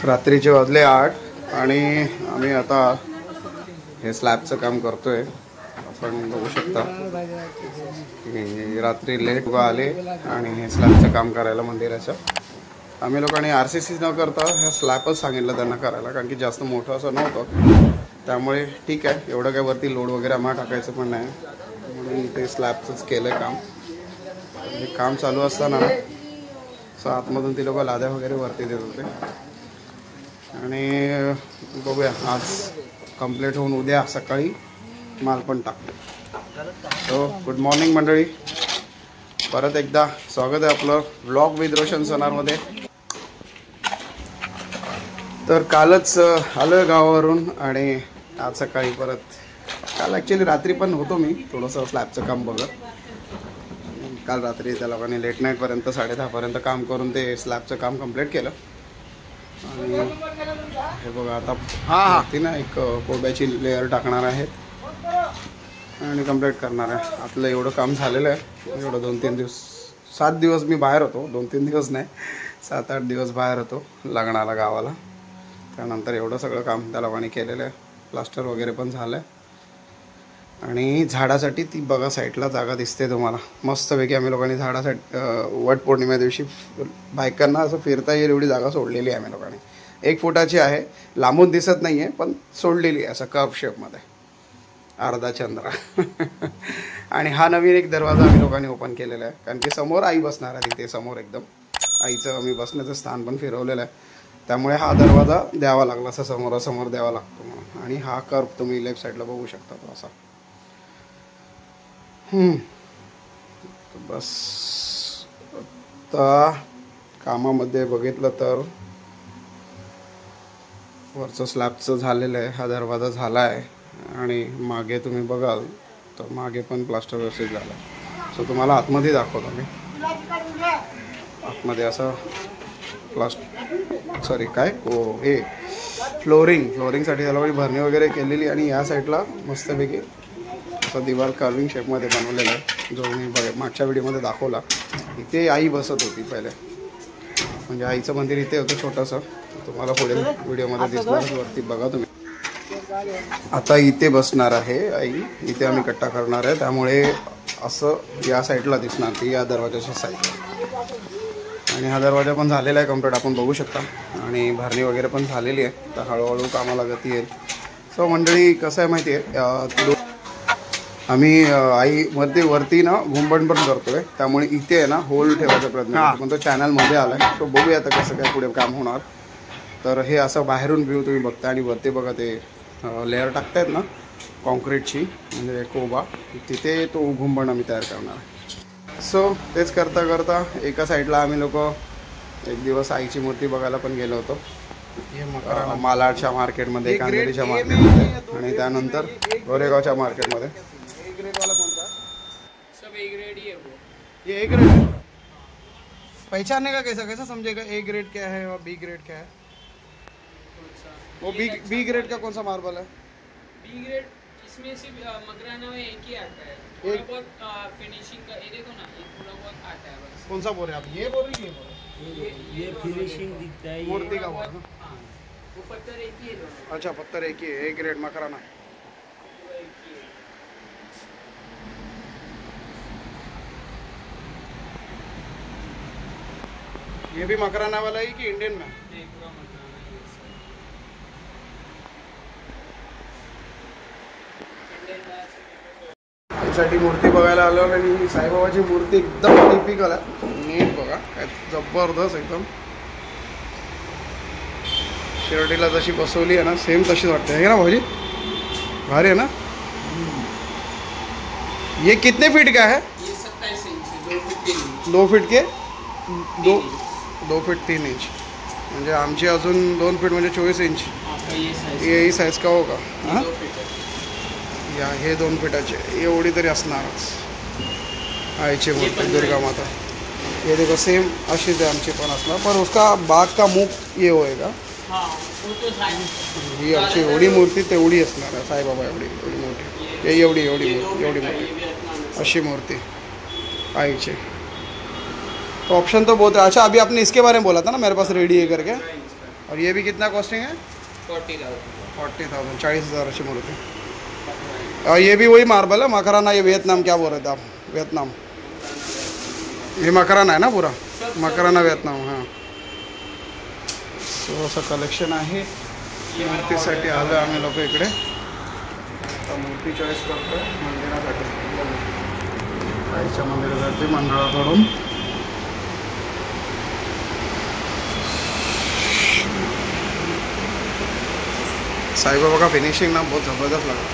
रात्रीचे वाजले 8 आणि आम्ही आता हे स्लॅबचं काम करतोय. आपण बघू शकता की रात्री लेट आले आणि हे स्लॅबचं काम करायला मंदिराचं. आम्ही लोकांनी RCC न करता ह्या स्लॅबच सांगितलं त्यांना करायला, कारण की जास्त मोठं असं नव्हतं. त्यामुळे ठीक आहे, एवढं काय वरती लोड वगैरे आम्हाला टाकायचं पण नाही, म्हणून ते स्लॅबचंच केलं काम. हे काम चालू असताना आतमधून ती लोक लाद्या वगैरे वरती देत होते. आणि बघूया, आज कंप्लीट होऊन उद्या सकाळी माल पण टाकतो. सो गुड मॉर्निंग मंडळी, परत एकदा स्वागत आहे आपलं व्लॉग विथ रोशन सोनारमध्ये. तर कालच आलो गावावरून आणि आज सकाळी परत, काल ॲक्च्युली रात्री पण होतो मी थोडंसं स्लॅबचं काम बघत. काल रात्री त्या लोकांनी लेट नाईटपर्यंत 10:30पर्यंत काम करून ते स्लॅबचं काम कंप्लीट केलं. आणि हे बघा आता ती ना एक कोब्याची लेअर टाकणार आहेत आणि कंप्लीट करणार आहे. आपलं एवढं काम झालेलं आहे. एवढं 2-3 दिवस, 7 दिवस मी बाहेर होतो, 2-3 दिवस नाही 7-8 दिवस बाहेर होतो लग्नाला गावाला. त्यानंतर एवढं सगळं काम त्या लोकांनी केलेलं आहे. प्लास्टर वगैरे पण झालं आहे. आणि झाडासाठी ती बघा साईडला जागा दिसते तुम्हाला मस्तपैकी. आम्ही लोकांनी झाडासाठी वट पौर्णिमे दिवशी बायकांना असं फिरता येईल एवढी जागा सोडलेली आहे आम्ही लोकांनी. 1 फुटाची आहे, लांबून दिसत नाही आहे पण सोडलेली आहे असं कर्व शेपमध्ये, अर्धा चंद्र. आणि हा नवीन एक दरवाजा आम्ही लोकांनी ओपन केलेला आहे, कारण की समोर आई बसणार आहे तिथे समोर एकदम. आईचं आम्ही बसण्याचं स्थान पण फिरवलेलं आहे, त्यामुळे हा दरवाजा द्यावा लागला, असा समोरासमोर द्यावा लागतो म्हणून. आणि हा कर्व तुम्ही लेफ्ट साईडला बघू शकता तो असा. बस आता कामामध्ये बघितलं तर वरचं स्लॅबचं झालेलं आहे, हा दरवाजा झाला आहे. आणि मागे तुम्ही बघाल तर मागे पण प्लास्टर व्यवस्थित झालं आहे. सो तुम्हाला आतमध्ये दाखवतो मी. आतमध्ये असं हे फ्लोरिंगसाठी त्याला भरणी वगैरे केलेली. आणि या साईडला मस्तपैकी असं दिवार कार्विंग शेपमध्ये बनवलेलं आहे, जो मी मागच्या व्हिडिओमध्ये दाखवला. इथे आई बसत होती पहिले, म्हणजे आईचं मंदिर इथे होतं छोटंसं, तुम्हाला पुढे व्हिडिओमध्ये दिसणार, वरती बघा तुम्ही. आता इथे बसणार आहे आई, इथे आम्ही कट्टा करणार आहे, त्यामुळे असं या साईडला दिसणार ती, या दरवाजाच्या साईडला. आणि हा दरवाजा पण झालेला आहे कंप्लीट, आपण बघू शकता. आणि भरणी वगैरे पण झालेली आहे, तर हळूहळू कामाला गती येईल. सो मंडळी कसं आहे माहिती आहे, आम्ही आई वरती ना घुंबण पण करतोय, त्यामुळे इथे आहे ना होल ठेवायचा प्रयत्न करतो, पण तो चॅनलमध्ये आला आहे. तो बघूया आता कसं काय पुढे काम होणार. तर हे असं बाहेरून व्ह्यू तुम्ही बघता. आणि वरती बघा ते लेअर टाकतायत ना कॉन्क्रीटची, म्हणजे कोबा, तिथे तो घुंबण आम्ही तयार करणार आहे. सो तेच करता करता एका साईडला आम्ही लोक एक दिवस आईची मूर्ती बघायला पण गेलो होतो, मालाडच्या मार्केटमध्ये, कांदेरीच्या मार्केटमध्ये, आणि त्यानंतर गोरेगावच्या मार्केटमध्ये. ए ग्रेड वाला कौन सा? सब ए ग्रेड ही है वो. ये ए ग्रेड है. पहचानने का कैसा समझेगा ए ग्रेड क्या है और बी ग्रेड क्या है? वो बी ग्रेड का कौन सा मार्बल है? बी ग्रेड इसमें सिर्फ मकराना में एक ही आता है, थोड़ा बहुत फिनिशिंग का, ये देखो ना, ये थोड़ा बहुत आता है बस. कौन सा बोल रहे हैं आप, ये बोल रहे हैं? ये फिनिशिंग दिखता है मूर्ति का वो. वो पत्थर एक ही है दोनों. अच्छा, पत्थर एक ही है, ए ग्रेड मकराना. ये भी मकराना वाला है कि इंडियन में? नहीं, पूरा मकराना है. त्यासाठी मूर्ती बघायला आलो. आणि साईबाबाची मूर्ती एकदम टिपिकल आहे, नीट बघा काय जबरदस्त एकदम. शिर्डीला जशी बसवली आहे ना सेम तशीच वाटते है ना भाऊजी? भारी है ना. ये कितने फीट का है? ये 27 इंच, 2 फीट के 2 फीट 3 इंच, म्हणजे आमची अजून 2 फीट म्हणजे 24 इंच. यही साईज का होगा. हां, या हे 2 फीटाचे एवढी तरी असणारच आईची मूर्ती दुर्गा माता. ये देखो सेम अशीच आहे आमची पण असणार, पर उसका बाग का मुख ये होएगा. ही आमची एवढी मूर्ती तेवढी असणार आहे, साईबाबा एवढी मोठी, एवढी मोठी अशी मूर्ती आईची. तो ऑप्शन तो बहुत है। अच्छा अभी आपने इसके बारे में बोला था ना मेरे पास रेडी है करके, और ये भी कितना कॉस्टिंग है? 40,000 40,000 मूर्ति। और ये भी वही मार्बल है मकराना, ये वियतनाम क्या बोल रहे थे आप? वियतनाम, ये मकराना है ना पूरा, मकराना वियतनाम। हां सो असं कलेक्शन आहे मूर्तीसाठी आलो आम्ही लोक इकडे। आता मूर्ती चॉईस करतो मंदिरासाठी, आईच्या मंदिरासाठी मंडळाकडून। साईबाबा का फिनिशिंग ना बहुत ज़बरदस्त लगा।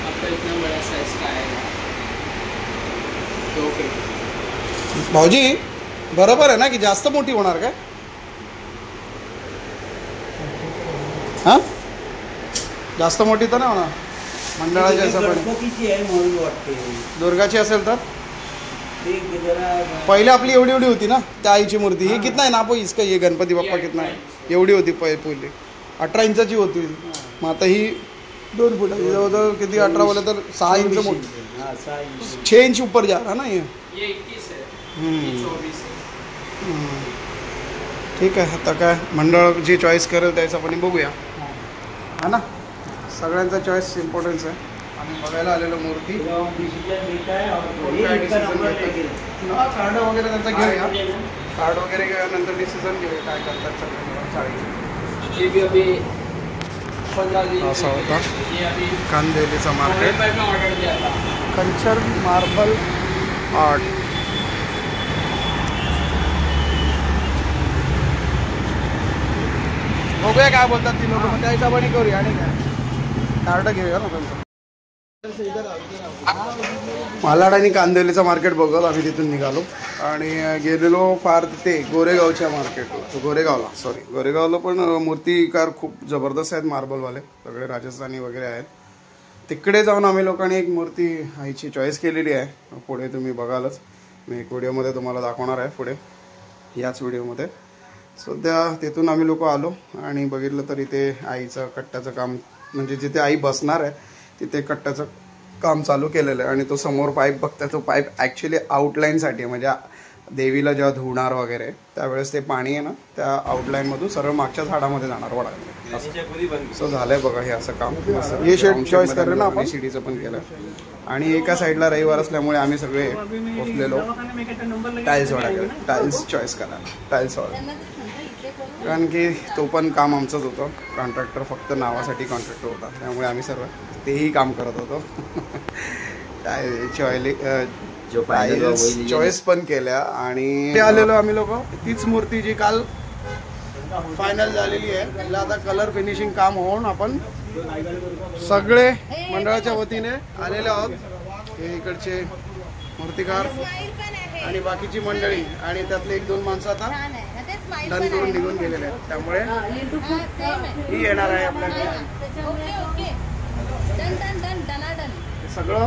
आपका इतना बड़ा साइज का आएगा 2 फीट। भाऊजी बरोबर आहे ना की जास्त मोठी होणार काय? हां जास्त मोठी तर नाही होणार मंडळाची असं पण गणपतीची आहे म्हणून वाटते दुर्गाची असेल तर ते जरा पहिले आपली एवढी एवढी होती ना त्या आईची मूर्ती, ही कितना आहे ना आपण इसका ये गणपती बाप्पा कितना आहे एवढी होती पहिले 18 इंचाची होती, मग आता ही 2 फुटाची जवळजवळ किती 18 बोले तर 6 इंच मोठी, हा 6 इंच 6 इंच ऊपर जा रहा ना ये। ये 21 है, हम्म। ये 24 है। ठीक आहे आता काय मंडळ जी चॉईस करेल त्याचं आपण बघूया हा ना, सगळ्यांचा चॉईस इम्पॉर्टन्स आहे। आम्ही बघायला आलेलो मूर्ती, डिसिजन देता है और काय ये डिसिजन नंबर घेतात? लेके हा कार्ड वगैरे त्यांचा घेऊया, कार्ड वगैरे घेऊयानंतर डिसिजन घेऊया काय करतात सगळे चाळीस। ये भी अभी 15 दिन ऐसा होता ये अभी कांदेलीचा मार्केट, में ऑर्डर दिया था। कंचर मार्बल आर्ट। बघूया काय बोलतात ती लोक, मग त्या हिशोबाने करूया आणि काय कार्ड घेऊया ना त्यांचं। मालाड आणि कांदिवलीचं मार्केट बघत आम्ही तिथून निघालो आणि गेलेलो फार तिथे गोरेगावच्या मार्केटला, गोरेगावला पण मूर्तिकार खूप जबरदस्त आहेत मार्बलवाले, सगळे राजस्थानी वगैरे आहेत। तिकडे जाऊन आम्ही लोकांनी एक मूर्ती आईची चॉईस केलेली आहे, पुढे तुम्ही बघालच, मी एक व्हिडिओमध्ये तुम्हाला दाखवणार आहे पुढे याच व्हिडिओमध्ये। सध्या तिथून आम्ही लोक आलो आणि बघितलं तर इथे आईचं कट्ट्याचं काम, म्हणजे जिथे आई बसणार आहे तिथे कट्ट्याचं काम चालू केलेलं आहे आणि तो समोर पाईप बघता, तो पाईप ॲक्च्युली आउटलाईनसाठी आहे, म्हणजे देवीला जेव्हा धुणार वगैरे त्यावेळेस ते पाणी आहे ना त्या आउटलाईनमधून सरळ मागच्या झाडामध्ये जाणार वडामध्ये। सो झालंय बघा हे असं काम, हे शेड चॉईस करेल ना आपण, सीडीचं पण केलं आणि एका साईडला रविवार असल्यामुळे आम्ही सगळे बसलेलो टाईल्स वडाकडे, टाईल्स चॉईस करायला, टाईल्स वडा, कारण की तो पण काम आमचंच होतं, कॉन्ट्रॅक्टर फक्त नावासाठी कॉन्ट्रॅक्टर होता, त्यामुळे आम्ही सर्व तेही काम करत होतो। चॉईस पण केल्या आणि आलेलो आम्ही लोक, तीच मूर्ती जी काल फायनल झालेली आहे, तिला आता कलर फिनिशिंग काम होऊन आपण सगळे मंडळाच्या वतीने आलेले आहोत। हे इकडचे मूर्तिकार आणि बाकीची मंडळी आणि त्यातले 1-2 माणसं आता डन करून निघून गेलेले आहेत, त्यामुळे ही येणार आहे आपल्याकडे। सगळं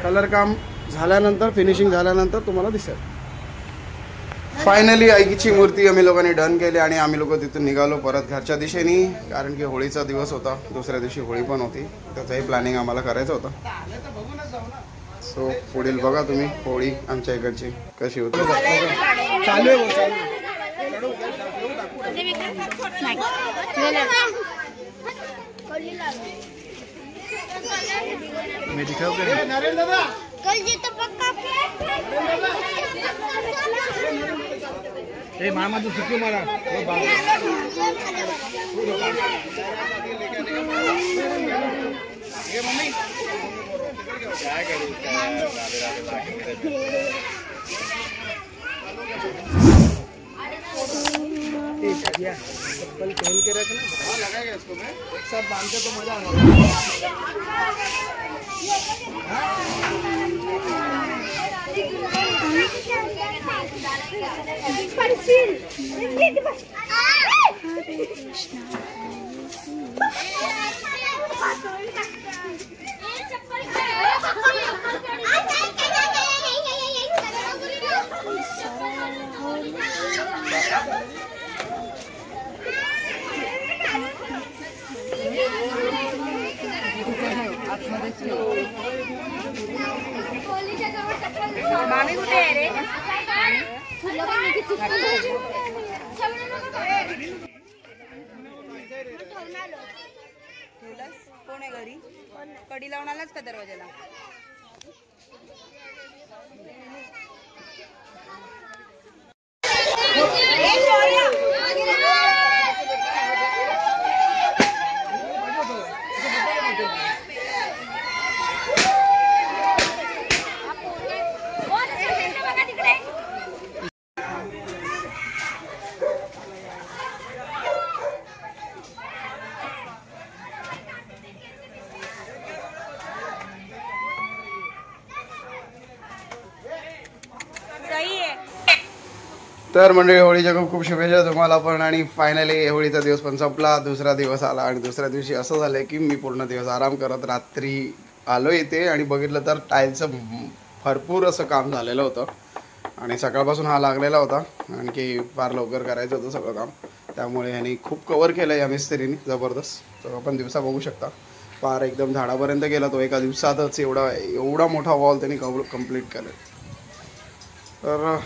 कलर काम झाल्यानंतर, फिनिशिंग झाल्यानंतर तुम्हाला दिसेल। फायनली आईची मूर्ती आम्ही लोकांनी डन केली आणि आम्ही लोक तिथून निघालो परत घरच्या दिशेने, कारण की होळीचा दिवस होता, दुसऱ्या दिवशी होळी पण होती, त्याचंही प्लॅनिंग आम्हाला करायचं होतं। सो पुढील बघा तुम्ही होळी आमच्या इकडची कशी होती, चालू आहे मैं दिखाऊंगा नरेंद्र दादा कल जी तो पक्का ए मामा तू सुक्की मारा ओ बाबा ये मम्मी क्या करूं चप्पल पहन के रखना, हाँ लगाएगा इसको, मैं एक साथ बांधते तो मजा मामी कुठे आहे रे? कोण आहे घरी? कडी लावून आलाच का दरवाजाला? तर मंडळी होळीच्या खूप खूप शुभेच्छा तुम्हाला पण. आणि फायनली होळीचा दिवस पण संपला, दुसरा दिवस आला आणि दुसऱ्या दिवशी असं झालं की मी पूर्ण दिवस आराम करत रात्री आलो इथे आणि बघितलं तर टाईलचं भरपूर असं काम झालेलं होतं आणि सकाळपासून हा लागलेला होता. आणखी फार लवकर करायचं होतं सगळं काम, त्यामुळे ह्यांनी खूप कवर केलं या मिस्त्रीने जबरदस्त. तो आपण दिवसा बघू शकता फार एकदम झाडापर्यंत गेला तो एका दिवसातच. एवढा मोठा वॉल त्यांनी कंप्लीट केलं. तर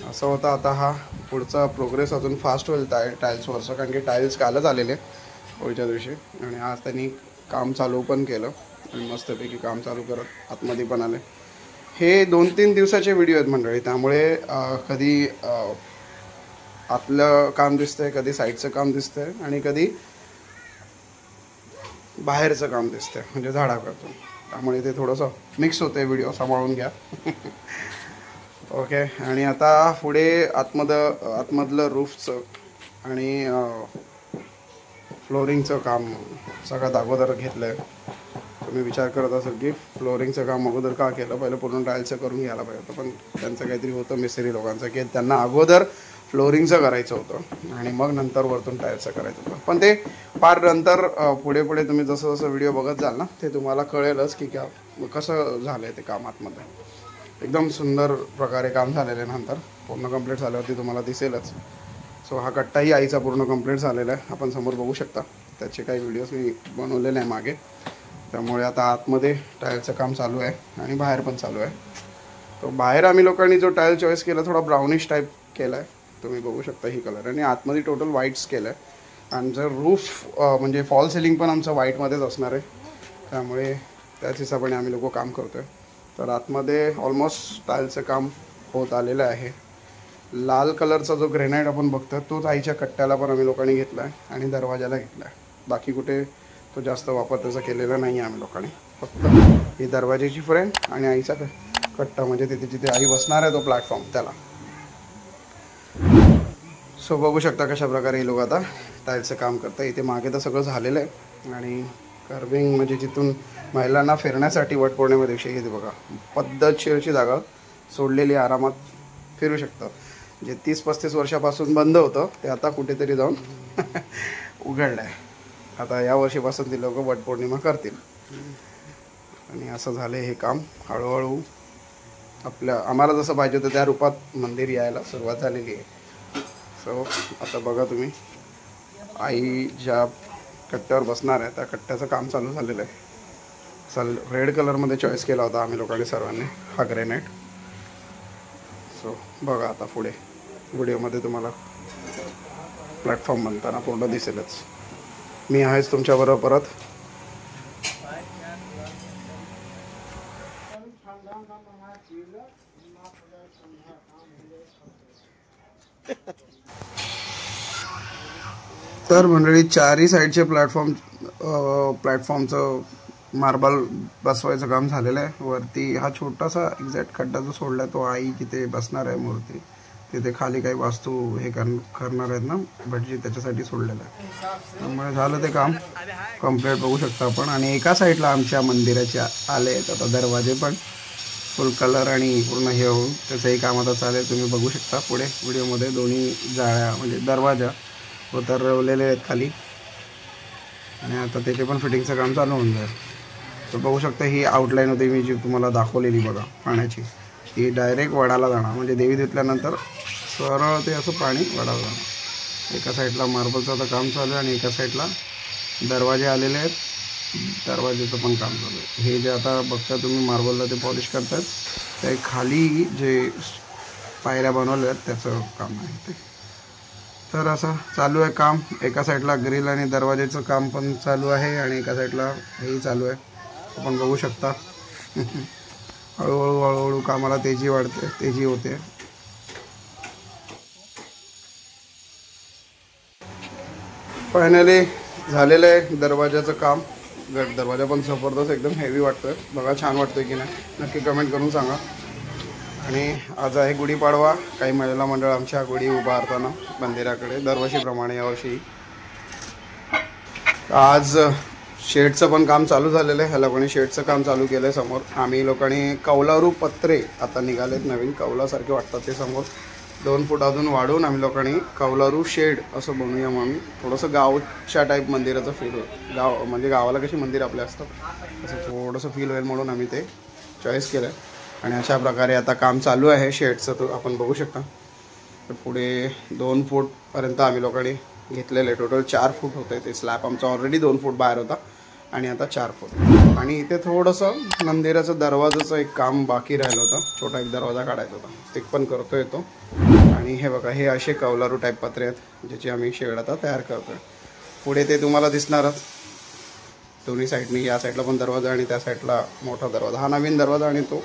असं होतं. आता हा पुढचा प्रोग्रेस अजून फास्ट होईल टाईल्सवरचं, कारण की टाईल्स कालच आलेले होळीच्या दिवशी आणि आज त्यांनी काम चालू पण केलं आणि मस्तपैकी काम चालू करत आतमध्ये पण आले. हे 2-3 दिवसाचे व्हिडिओ आहेत मंडळी, त्यामुळे कधी आतलं काम दिसतंय, कधी साईडचं काम दिसतंय आणि कधी बाहेरचं काम दिसतंय म्हणजे झाडाकडचं. त्यामुळे ते थोडंसं मिक्स होतं आहे, व्हिडिओ सांभाळून घ्या. ओके. आणि आता पुढे आतमधलं रूफचं आणि फ्लोरिंगचं काम सगळ्यात अगोदर घेतलं आहे. तुम्ही विचार करत असाल की फ्लोरिंगचं काम अगोदर का केलं, पहिलं पूर्ण टाईलचं करून घ्यायला पाहिजे होतं. पण त्यांचं काहीतरी होतं मिस्त्री लोकांचं की त्यांना अगोदर फ्लोरिंगचं करायचं होतं आणि मग नंतर वरतून टाईलचं करायचं होतं. पण ते फार नंतर पुढे तुम्ही जसं जसं व्हिडिओ बघत जाल ना ते तुम्हाला कळेलच की कसं झालं आहे ते काम आतमध्ये. एकदम सुंदर प्रकारे काम झालेलं आहे. नंतर पूर्ण कंप्लीट झाल्यावरती तुम्हाला दिसेलच. सो हा कट्टाही आईचा पूर्ण कंप्लीट झालेला आहे, आपण समोर बघू शकता. त्याचे काही व्हिडिओज मी बनवलेले आहे मागे. त्यामुळे आता आतमध्ये टाईलचं काम चालू आहे आणि बाहेर पण चालू आहे. तो बाहेर आम्ही लोकांनी जो टाईल चॉईस केला थोडा ब्राउनिश टाईप केला आहे, तुम्ही बघू शकता ही कलर. आणि आतमध्ये टोटल व्हाईट्स केलं आहे. आणि जर रूफ म्हणजे फॉल सिलिंग पण आमचं व्हाईटमध्येच असणार आहे, त्यामुळे त्याच हिशोबाने आम्ही लोक काम करतो आहे. तर आतमध्ये ऑलमोस्ट टाईलचं काम होत आलेलं आहे. लाल कलरचा जो ग्रेनाईट आपण बघतो तोच आईच्या कट्ट्याला पण आम्ही लोकांनी घेतला आहे आणि दरवाजाला घेतला आहे. बाकी कुठे तो जास्त वापर त्याचा केलेला नाही आहे आम्ही लोकांनी. फक्त ही दरवाजाची फ्रेम आणि आईचा कट्टा म्हणजे तिथे जिथे आई बसणार आहे तो प्लॅटफॉर्म त्याला. सो बघू शकता कशा प्रकारे हे लोक आता टाईलचं काम करतात. इथे मागे तर सगळं झालेलं आहे आणि कर्विंग म्हणजे जिथून महिलांना फिरण्यासाठी वटपौर्णिमा दिवशी घेते बघा पद्धतशीरची जागा सोडलेली, आरामात फिरू शकतात. जे 30-35 वर्षापासून बंद होतं ते आता कुठेतरी जाऊन उघडलं आहे. आता या वर्षीपासून ती लोक वटपौर्णिमा करतील आणि असं झालं हे काम. हळूहळू आम्हाला जसं पाहिजे होतं त्या रूपात मंदिर यायला सुरुवात झालेली आहे. सो आता बघा तुम्ही आई ज्या कट्ट्यावर बसणार आहे त्या कट्ट्याचं काम चालू झालेलं आहे. रेड कलरमध्ये चॉईस केला होता आम्ही लोकांनी सर्वांनी हा ग्रेनाईट. सो बघा आता पुढे व्हिडिओमध्ये तुम्हाला प्लॅटफॉर्म बनताना पूर्ण दिसेलच. मी आहेच तुमच्याबरोबर परत. तर मंडळी चारही साईडचे प्लॅटफॉर्मचं मार्बल बसवायचं काम झालेलं आहे. वरती हा छोटासा एक्झॅक्ट खड्डा जो सोडला आहे तो आई जिथे बसणार आहे मूर्ती तिथे खाली काही वास्तू हे करणार आहेत ना भटजी, त्याच्यासाठी सोडलेलं आहे. त्यामुळे झालं ते काम कम्प्लीट बघू शकता आपण. आणि एका साईडला आमच्या मंदिराचे आले आहेत आता दरवाजे पण फुल कलर आणि पूर्ण हे होऊन त्याचंही काम आता चालेल. तुम्ही बघू शकता पुढे व्हिडिओमध्ये दोन्ही जाळ्या म्हणजे दरवाजा उतरवलेले आहेत खाली आणि आता त्याचे पण फिटिंगचं काम चालू होऊन जाईल. तर बघू शकता ही आउटलाईन होती मी जी तुम्हाला दाखवलेली बघा पाण्याची, ती डायरेक्ट वडाला जाणार म्हणजे देवी धुतल्यानंतर सरळ ते असं पाणी वडाला जाणार. एका साईडला मार्बलचं आता काम चालू आहे आणि एका साईडला दरवाजे आलेले आहेत दरवाजेचं पण काम चालू आहे. हे जे आता बघता तुम्ही मार्बलला ते पॉलिश करतात, ते खाली जे पायऱ्या बनवल्या आहेत त्याचं काम आहे ते. तर असं चालू आहे काम. एका साईडला ग्रिल आणि दरवाजेचं काम पण चालू आहे आणि एका साईडला हेही चालू आहे. आपण बघू शकता हळूहळू हळूहळू कामाला तेजी वाढते, तेजी होते. फायनली झालेलं आहे दरवाजाचं काम. दरवाजा पण जबरदस्त एकदम हेवी वाटतोय. बघा छान वाटतोय की नाही, नक्की कमेंट करून सांगा. आणि आज आहे गुढीपाडवा. काही महिला मंडळ आमच्या गुढी उभारताना मंदिराकडे दरवर्षीप्रमाणे यावर्षी. आज शेडचं पण काम चालू झालेलं आहे. ह्या लोकांनी शेडचं काम चालू केलं आहे समोर. आम्ही लोकांनी कौलारू पत्रे आता निघालेत नवीन, कौलासारखे वाटतात ते समोर. 2 फूट अजून वाढवून आम्ही लोकांनी कौलारू शेड असं बनवूया म्हणून. थोडंसं गावच्या टाईप मंदिराचं फील होईल. गाव म्हणजे गावाला कशी मंदिर आपले असतात असं थोडंसं फील होईल म्हणून आम्ही ते चॉईस केलं आहे. आणि अशा प्रकारे आता काम चालू आहे शेडचं, तो आपण बघू शकता. तर पुढे 2 फूटपर्यंत आम्ही लोकांनी घेतलेलं आहे. टोटल 4 फूट होतं ते स्लॅब आमचा. ऑलरेडी 2 फूट बाहेर होता आणि आता 4 फूट. आणि इथे थोडंसं मंदिराचं दरवाजाचं एक काम बाकी राहिलं होतं. छोटा एक दरवाजा काढायचा होता, ते पण करतोय तो. आणि हे बघा, हे असे कौलारू टाईप पत्रे आहेत ज्याची आम्ही शेड आता तयार करतोय. पुढे ते तुम्हाला दिसणारच दोन्ही साईडनी. या साईडला पण दरवाजा आणि त्या साईडला मोठा दरवाजा. हा नवीन दरवाजा आणि तो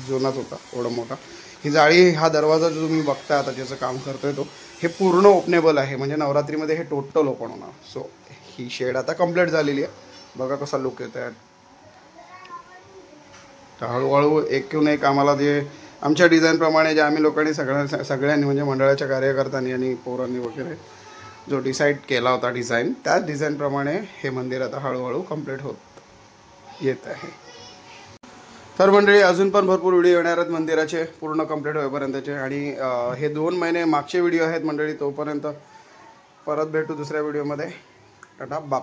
जुनाच होता एवढा मोठा. ही जाळी, हा दरवाजा जो तुम्ही बघता आता ज्याचं काम करतोय तो, हे पूर्ण ओपनेबल आहे. म्हणजे नवरात्रीमध्ये हे टोटल ओपन होणार. सो ही शेड आता कंप्लीट झालेली आहे. बघा कसा लुक येतो आहे. तर हळूहळू एकूण एक आम्हाला जे आमच्या डिझाईनप्रमाणे जे आम्ही लोकांनी सगळ्यांनी म्हणजे मंडळाच्या कार्यकर्त्यांनी आणि पोरांनी वगैरे जो डिसाईड केला होता डिझाईन, त्याच डिझाईनप्रमाणे हे मंदिर आता हळूहळू कंप्लीट होत येत आहे. तर मंडळी अजून पण भरपूर व्हिडिओ येणार आहेत मंदिराचे पूर्ण कंप्लीट होईपर्यंतचे. आणि हे 2 महिने मागचे व्हिडिओ आहेत मंडळी. तोपर्यंत परत भेटू दुसऱ्या व्हिडिओमध्ये. Tata bye.